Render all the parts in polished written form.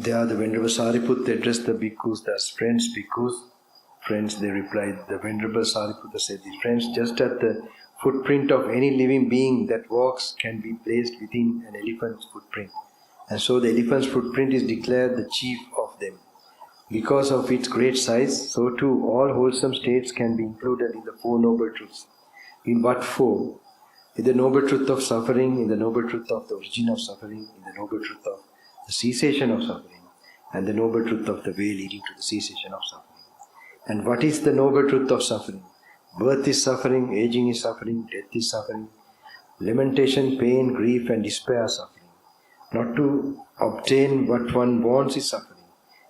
There the Venerable Sariputta addressed the bhikkhus as friends, bhikkhus. Friends, they replied. The Venerable Sariputta said, the friends, just as the footprint of any living being that walks can be placed within an elephant's footprint, and so the elephant's footprint is declared the chief of them. Because of its great size, so too all wholesome states can be included in the Four Noble Truths. In what four? In the Noble Truth of suffering, in the Noble Truth of the origin of suffering, in the Noble Truth of the cessation of suffering, and the Noble Truth of the way leading to the cessation of suffering. And what is the Noble Truth of suffering? Birth is suffering, aging is suffering, death is suffering, lamentation, pain, grief and despair are suffering. Not to obtain what one wants is suffering.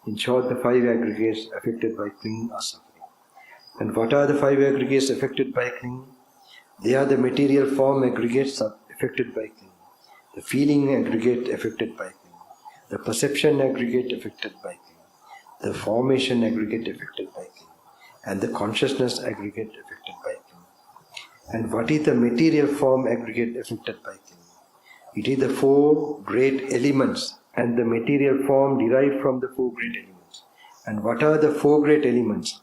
In short, the five aggregates affected by clinging are suffering. And what are the five aggregates affected by clinging? They are the material form aggregates affected by clinging, the feeling aggregate affected by clinging, the perception aggregate affected by clinging, the formation aggregate affected by clinging, and the consciousness aggregate affected by clinging. And what is the material form aggregate affected by clinging? It is the four great elements and the material form derived from the four great elements. And what are the four great elements?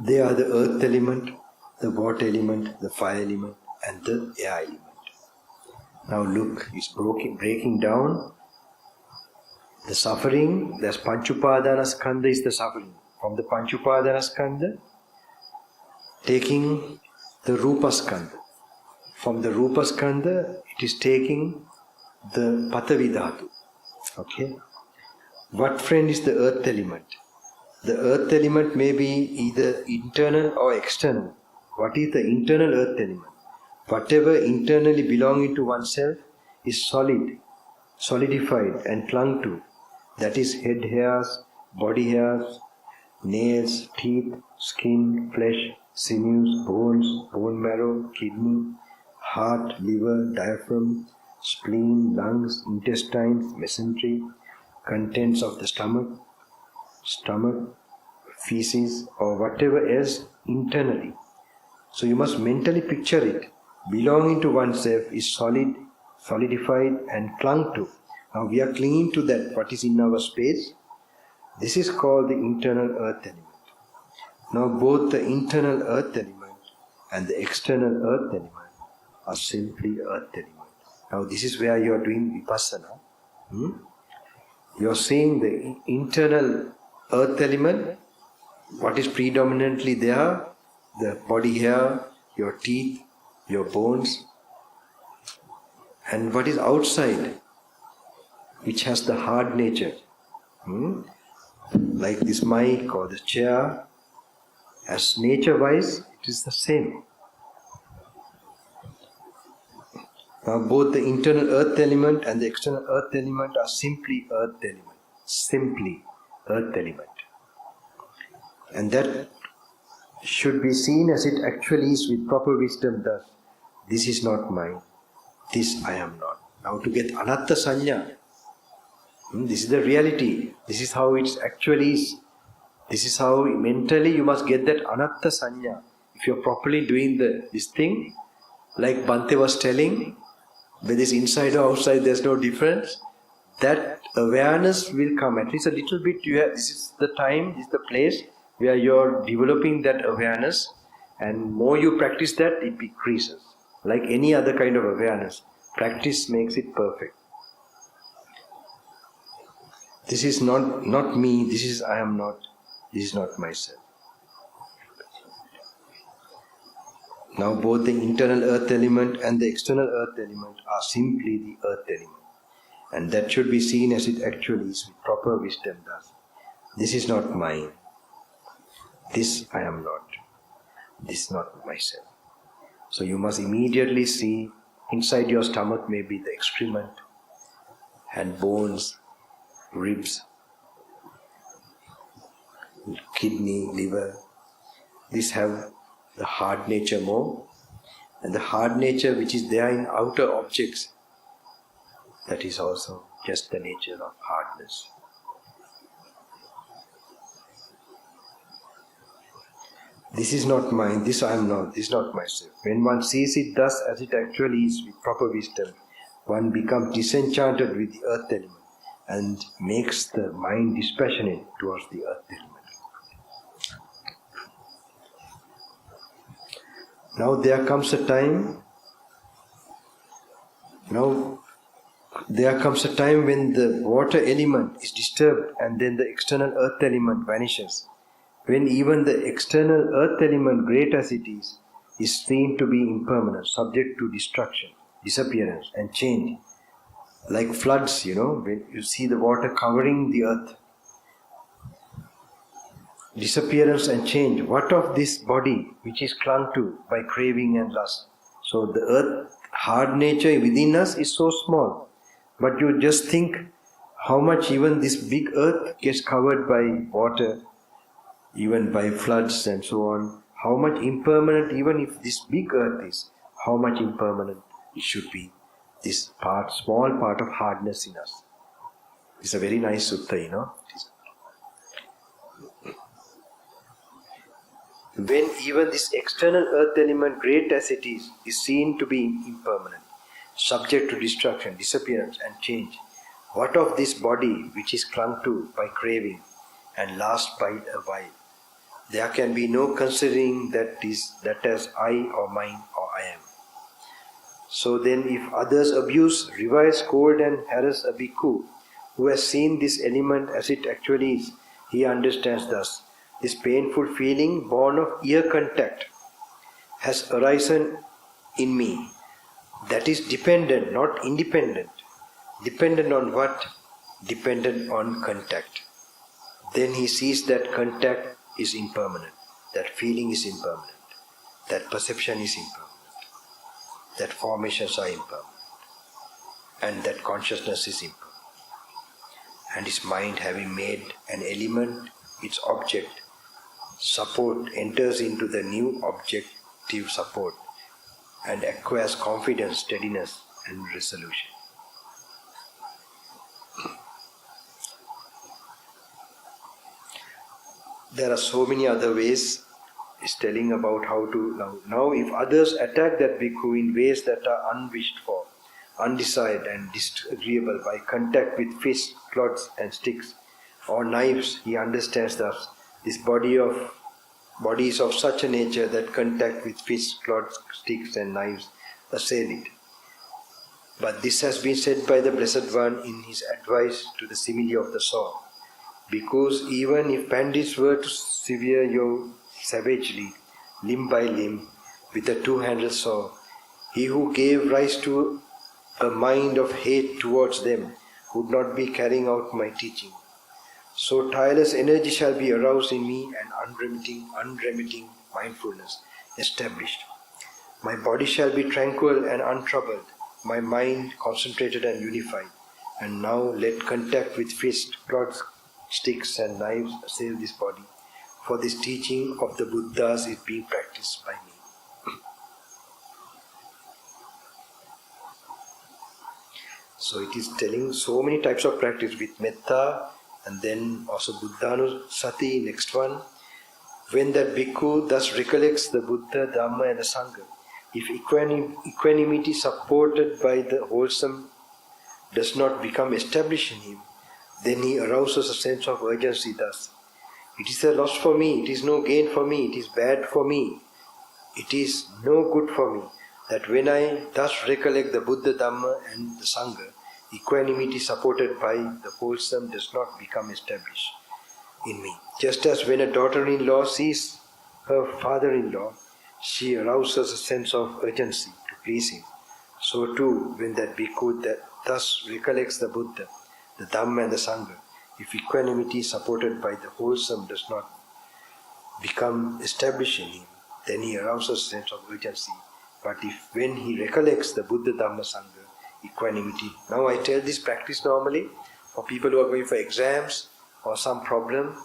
They are the earth element, the water element, the fire element, and the air element. Now look, it's breaking down the suffering. There's Panchupadanaskandha is the suffering. From the Panchupadanaskandha, taking the Rupaskandha. From the Rupaskandha, it is taking the Patavidhatu. Okay? What friend is the earth element? The earth element may be either internal or external. What is the internal earth element? Whatever internally belonging to oneself is solid, solidified and clung to. That is head hairs, body hairs, nails, teeth, skin, flesh, sinews, bones, bone marrow, kidney, heart, liver, diaphragm, spleen, lungs, intestines, mesentery, contents of the stomach, feces, or whatever else internally. So you must mentally picture it. Belonging to oneself is solid, solidified and clung to. Now we are clinging to that, what is in our space. This is called the internal earth element. Now both the internal earth element and the external earth element are simply earth element. Now this is where you are doing vipassana. You are seeing the internal earth element, what is predominantly there, the body hair, your teeth, your bones, and what is outside, which has the hard nature. Like this mic or the chair, as nature-wise, it is the same. Now both the internal earth element and the external earth element are simply earth element. Simply earth element. And that should be seen as it actually is with proper wisdom thus. This is not mine. This I am not. Now to get anatta sanya, this is the reality. This is how it actually is. This is how mentally you must get that anatta sanya. If you are properly doing this thing, like Bhante was telling, whether it's inside or outside, there's no difference. That awareness will come. At least a little bit. This is the time, this is the place where you're developing that awareness, and more you practice that, it increases. Like any other kind of awareness, practice makes it perfect. This is not me, this is I am not, this is not myself. Now both the internal earth element and the external earth element are simply the earth element. And that should be seen as it actually is with proper wisdom thus. This is not mine. This I am not. This is not myself. So you must immediately see inside your stomach may be the excrement and bones, ribs, kidney, liver. These have the hard nature more, and the hard nature which is there in outer objects, that is also just the nature of hardness. This is not mine, this I am not, this is not myself. When one sees it thus as it actually is with proper wisdom, one becomes disenchanted with the earth element and makes the mind dispassionate towards the earth element. Now there comes a time when the water element is disturbed and then the external earth element vanishes. When even the external earth element, great as it is seen to be impermanent, subject to destruction, disappearance and change. Like floods, when you see the water covering the earth. Disappearance and change. What of this body which is clung to by craving and lust? So the earth, hard nature within us is so small. But you just think how much even this big earth gets covered by water, even by floods and so on. How much impermanent, even if this big earth is, how much impermanent it should be. This small part of hardness in us. It's a very nice sutta, When even this external earth element, great as it is seen to be impermanent, subject to destruction, disappearance and change. What of this body which is clung to by craving and lasts by a while? There can be no considering that as I or mine or I am. So then if others abuse, revile, scold and harass a bhikkhu who has seen this element as it actually is, he understands thus. This painful feeling born of ear contact has arisen in me. That is dependent, not independent. Dependent on what? Dependent on contact. Then he sees that contact is impermanent. That feeling is impermanent. That perception is impermanent. That formations are impermanent. And that consciousness is impermanent. And his mind, having made an element its object, support, enters into the new objective support and acquires confidence, steadiness and resolution. There are so many other ways. It's telling about how to now if others attack that bhikkhu in ways that are unwished for, undesired and disagreeable by contact with fists, clods and sticks or knives, he understands thus this body is of such a nature that contact with fists, clods, sticks and knives assail it. But this has been said by the Blessed One in his advice to the simile of the saw. Because even if bandits were to sever you savagely, limb by limb, with a two-handled saw, he who gave rise to a mind of hate towards them would not be carrying out my teaching. So tireless energy shall be aroused in me and unremitting mindfulness established. My body shall be tranquil and untroubled, my mind concentrated and unified. And now let contact with fists, clods, sticks and knives assail this body, for this teaching of the Buddhas is being practiced by me. So it is telling so many types of practice with metta and then also Buddhanusati, next one. When that bhikkhu thus recollects the Buddha, Dhamma and the Sangha, if equanimity supported by the wholesome does not become established in him, then he arouses a sense of urgency thus. It is a loss for me, it is no gain for me, it is bad for me, it is no good for me, that when I thus recollect the Buddha, Dhamma and the Sangha, equanimity supported by the wholesome does not become established in me. Just as when a daughter-in-law sees her father-in-law, she arouses a sense of urgency to please him. So too, when that bhikkhu that thus recollects the Buddha, the Dhamma and the Sangha, if equanimity supported by the wholesome does not become established in him, then he arouses a sense of urgency. But if when he recollects the Buddha, Dhamma, Sangha, equanimity. Now I tell this practice normally for people who are going for exams or some problem,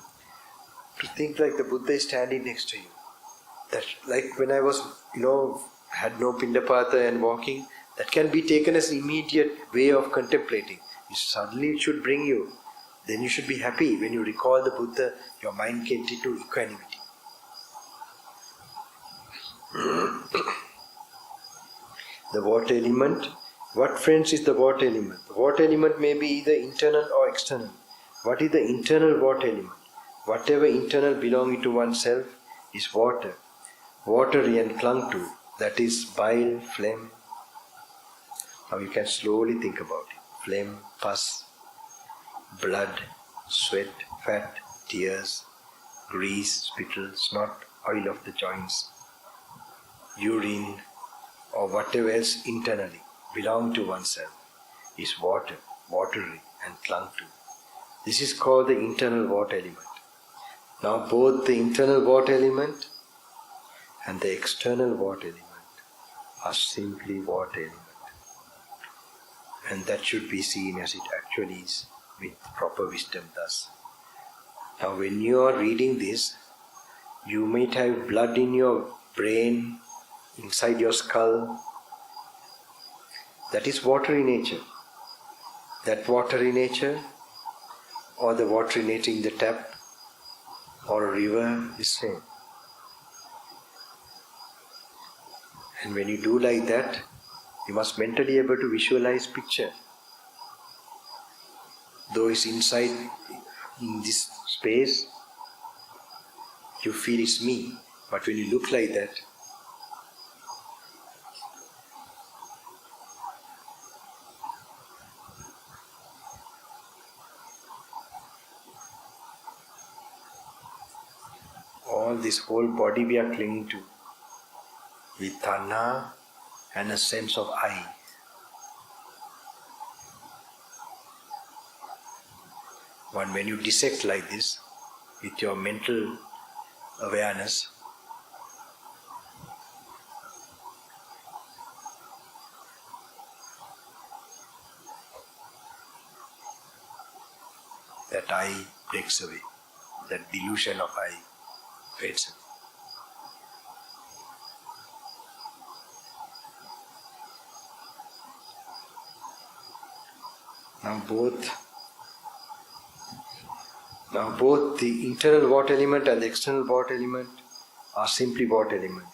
to think like the Buddha is standing next to you. That like when I was, had no pindapata and walking, that can be taken as an immediate way of contemplating. Suddenly it should bring you. Then you should be happy. When you recall the Buddha, your mind gets into equanimity. The water element, What, friends, is the water element? The water element may be either internal or external. What is the internal water element? Whatever internal belonging to oneself is water, watery and clung to, that is bile, phlegm. Now you can slowly think about it. Phlegm, pus, blood, sweat, fat, tears, grease, spittle, snot, oil of the joints, urine, or whatever else internally belong to oneself is water, watery and clung to. This is called the internal water element. Now both the internal water element and the external water element are simply water element. And that should be seen as it actually is with proper wisdom thus. Now when you are reading this, you might have blood in your brain, inside your skull. That is watery nature. That watery nature, or the water emanating in the tap or a river, is same. And when you do like that, you must mentally able to visualize picture. Though it's inside in this space, you feel it's me. But when you look like that, all this whole body we are clinging to, with Tanha and a sense of I. When you dissect like this, with your mental awareness, that I breaks away, that delusion of I fades away. Now both the internal water element and the external water element are simply water element.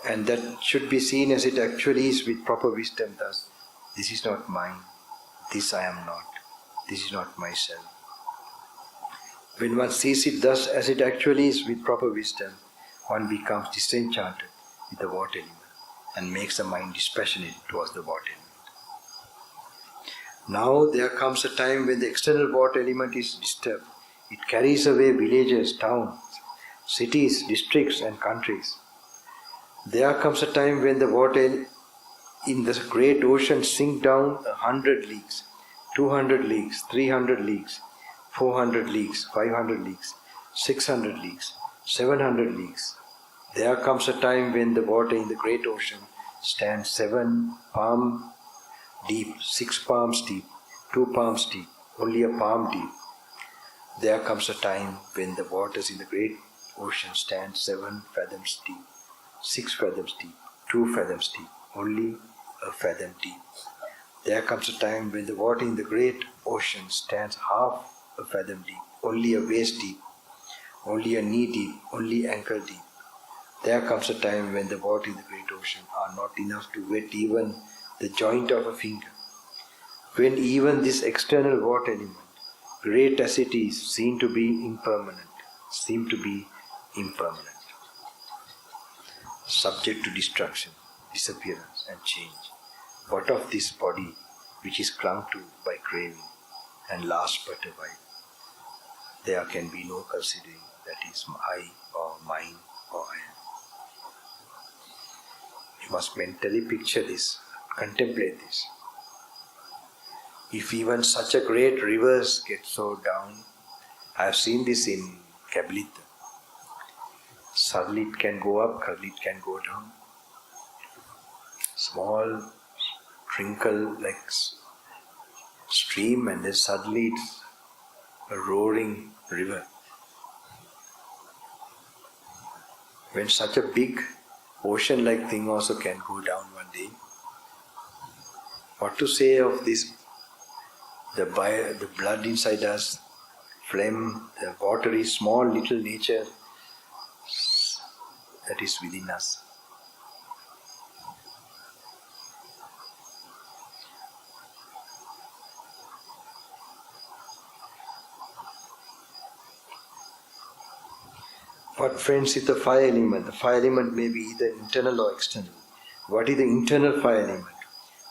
And that should be seen as it actually is with proper wisdom thus. This is not mine, this I am not, this is not myself. When one sees it thus as it actually is with proper wisdom, one becomes disenchanted with the water element and makes the mind dispassionate towards the water element. Now there comes a time when the external water element is disturbed. It carries away villages, towns, cities, districts and countries. There comes a time when the water in the great ocean sink down 100 leagues, 200 leagues, 300 leagues, 400 leagues, 500 leagues, 600 leagues, 700 leagues. There comes a time when the water in the great ocean stands 7 palms deep, 6 palms deep, 2 palms deep, only a palm deep. There comes a time when the waters in the great ocean stand 7 fathoms deep, 6 fathoms deep, 2 fathoms deep, only a fathom deep. There comes a time when the water in the great ocean stands half a fathom deep, only a waist deep, only a knee deep, only ankle deep. There comes a time when the water in the great ocean are not enough to wet even the joint of a finger. When even this external water element, great as it is, seem to be impermanent, subject to destruction, disappearance and change. What of this body which is clung to by craving and lasts but a while? There can be no considering that is I or mine or I am. You must mentally picture this, contemplate this. If even such a great rivers get so down, I have seen this in Kabalita. Suddenly it can go up, suddenly it can go down. Small trickle like stream, and then suddenly it's a roaring river. When such a big ocean-like thing also can go down one day, what to say of this, the blood inside us, phlegm, the watery small little nature that is within us. What friends is the fire element? The fire element may be either internal or external. What is the internal fire element?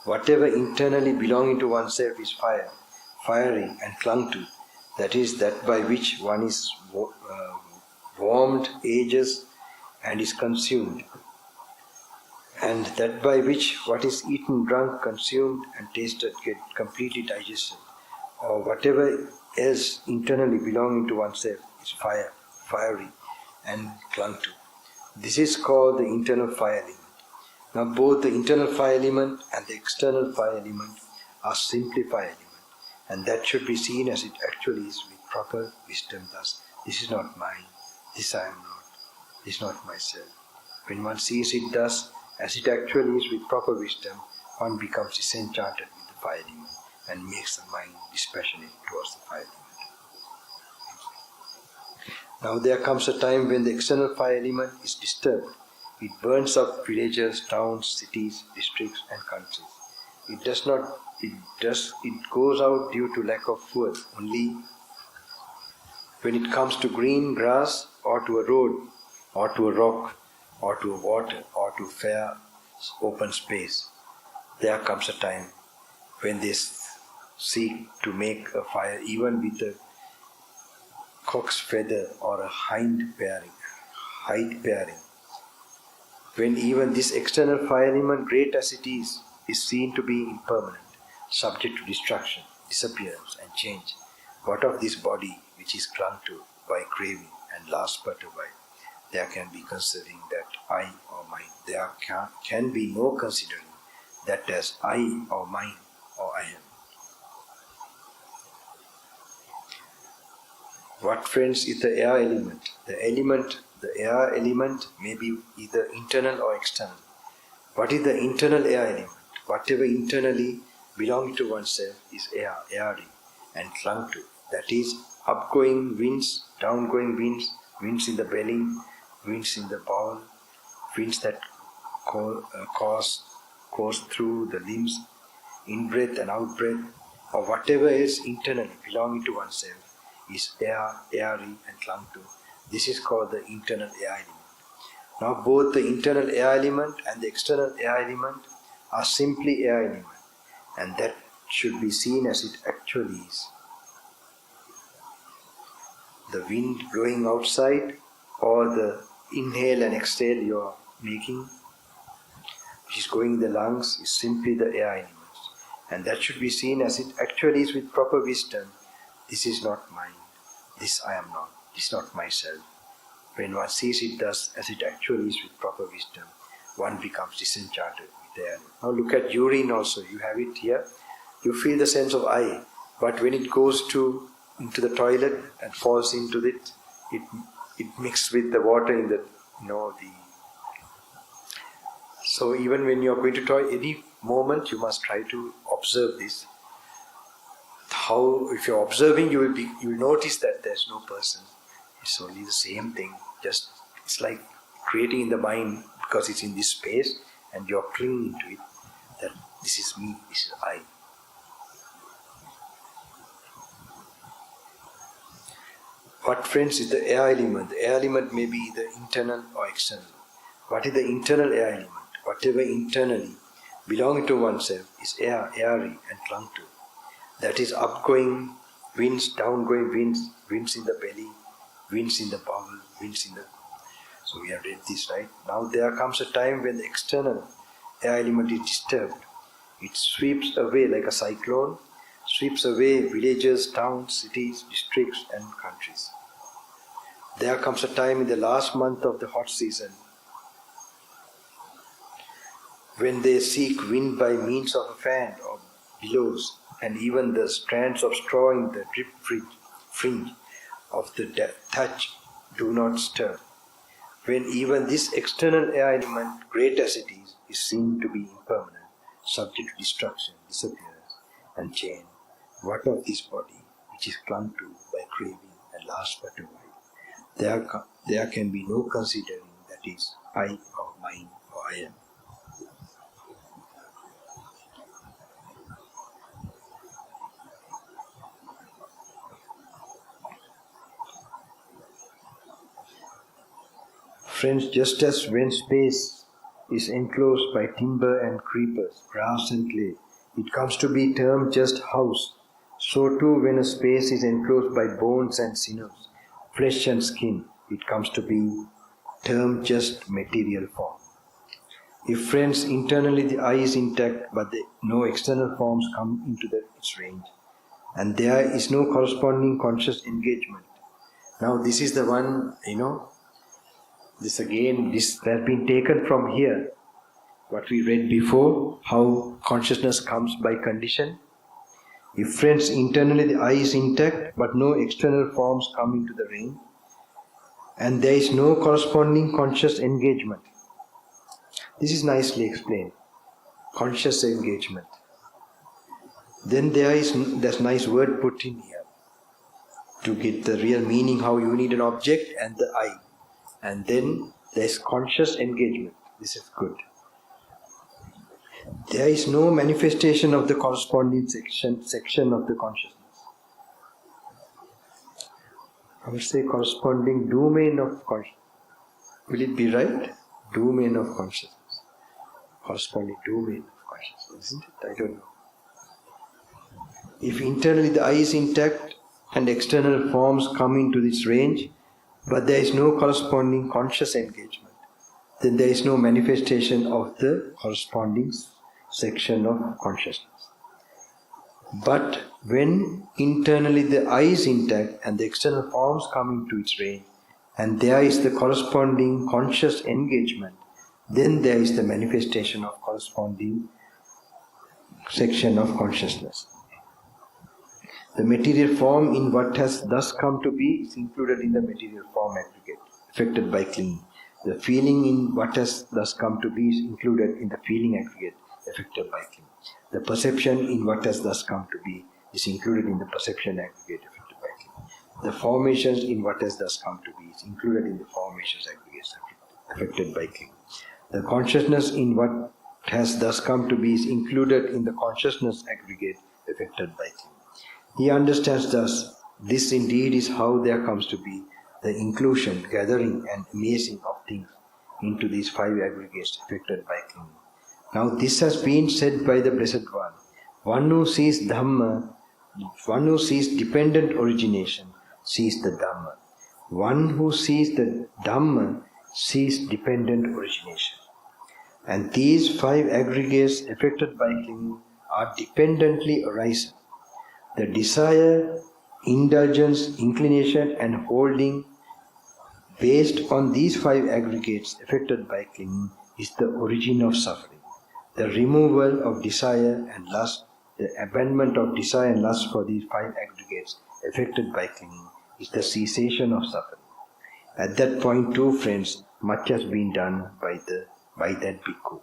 Whatever internally belonging to oneself is fire, fiery and clung to. That is that by which one is warmed, ages and is consumed. And that by which what is eaten, drunk, consumed and tasted get completely digested. Or whatever else internally belonging to oneself is fire, fiery and clung to. This is called the internal fire element. Now both the internal fire element and the external fire element are simply fire element, and that should be seen as it actually is with proper wisdom. Thus, this is not mine, this I am not, this is not myself. When one sees it thus, as it actually is with proper wisdom, one becomes disenchanted with the fire element and makes the mind dispassionate towards the fire element. Now there comes a time when the external fire element is disturbed. It burns up villages, towns, cities, districts and countries. It goes out due to lack of fuel. Only when it comes to green grass or to a road or to a rock or to a water or to fair open space, there comes a time when they seek to make a fire even with a cock's feather or a height pairing. When even this external fire element, great as it is seen to be impermanent, subject to destruction, disappearance and change. What of this body which is clung to by craving and last but a while? There can be considering that I or mine. There can be no considering that as I or mine or I am. What friends is the air element? The air element may be either internal or external. What is the internal air element? Whatever internally belonging to oneself is air, airy and clung to. That is, upgoing winds, downgoing winds, winds in the belly, winds in the bowel, winds that course through the limbs, in-breath and out-breath, or whatever is internally belonging to oneself is air, airy and clung to. This is called the internal air element. Now both the internal air element and the external air element are simply air element, and that should be seen as it actually is. The wind blowing outside or the inhale and exhale you are making, which is going in the lungs, is simply the air elements, and that should be seen as it actually is with proper wisdom. This is not mine, this I am not, this is not myself. When one sees it thus as it actually is with proper wisdom, one becomes disenchanted with the air. Now look at urine also, you have it here. You feel the sense of I, but when it goes into the toilet and falls into it, it mixes with the water in the, So even when you are going to toilet, any moment you must try to observe this. How, if you are observing, you will notice that there is no person. It's only the same thing. Just it's like creating in the mind because it's in this space and you are clinging to it. That this is me, this is I. What friends is the air element? The air element may be either internal or external. What is the internal air element? Whatever internally belonging to oneself is air, airy and clung to. That is upgoing winds, downgoing winds, winds in the belly, winds in the bowel, winds in the... So we have read this, right? Now there comes a time when the external air element is disturbed. It sweeps away like a cyclone, sweeps away villages, towns, cities, districts and countries. There comes a time in the last month of the hot season when they seek wind by means of a fan or billows, and even the strands of straw in the drip fringe of the thatch do not stir. When even this external air element, great as it is seen to be impermanent, subject to destruction, disappearance and change. What of this body, which is clung to by craving and lasts but a while? There can be no considering that is I or mine or I am. Friends, just as when space is enclosed by timber and creepers, grass and clay, it comes to be termed just house, so too when a space is enclosed by bones and sinews, flesh and skin, it comes to be termed just material form. If, friends, internally the eye is intact but no external forms come into its range, and there is no corresponding conscious engagement. Now this is the one, this has been taken from here. What we read before, how consciousness comes by condition. If, friends, internally the eye is intact but no external forms come into the range, and there is no corresponding conscious engagement. This is nicely explained. Conscious engagement. Then there's nice word put in here to get the real meaning, how you need an object and the eye. And then there's conscious engagement. This is good. There is no manifestation of the corresponding section of the consciousness. I would say corresponding domain of consciousness. Will it be right? Domain of consciousness. Corresponding domain of consciousness, isn't it? I don't know. If internally the eye is intact and external forms come into this range, but there is no corresponding conscious engagement, then there is no manifestation of the corresponding section of consciousness. But when internally the eye is intact and the external forms come into its range, and there is the corresponding conscious engagement, then there is the manifestation of corresponding section of consciousness. The material form in what has thus come to be is included in the material form aggregate, affected by clinging. The feeling in what has thus come to be is included in the feeling aggregate, affected by clinging. The perception in what has thus come to be is included in the perception aggregate, affected by clinging. The formations in what has thus come to be is included in the formations aggregate, affected by clinging. The consciousness in what has thus come to be is included in the consciousness aggregate, affected by clinging. He understands thus, this indeed is how there comes to be the inclusion, gathering and amazing of things into these five aggregates affected by clinging. Now this has been said by the Blessed One. One who sees Dhamma, one who sees dependent origination, sees the Dhamma. One who sees the Dhamma sees dependent origination. And these five aggregates affected by clinging are dependently arising. The desire, indulgence, inclination and holding based on these five aggregates affected by clinging is the origin of suffering. The removal of desire and lust, the abandonment of desire and lust for these five aggregates affected by clinging is the cessation of suffering. At that point too, friends, much has been done by that bhikkhu.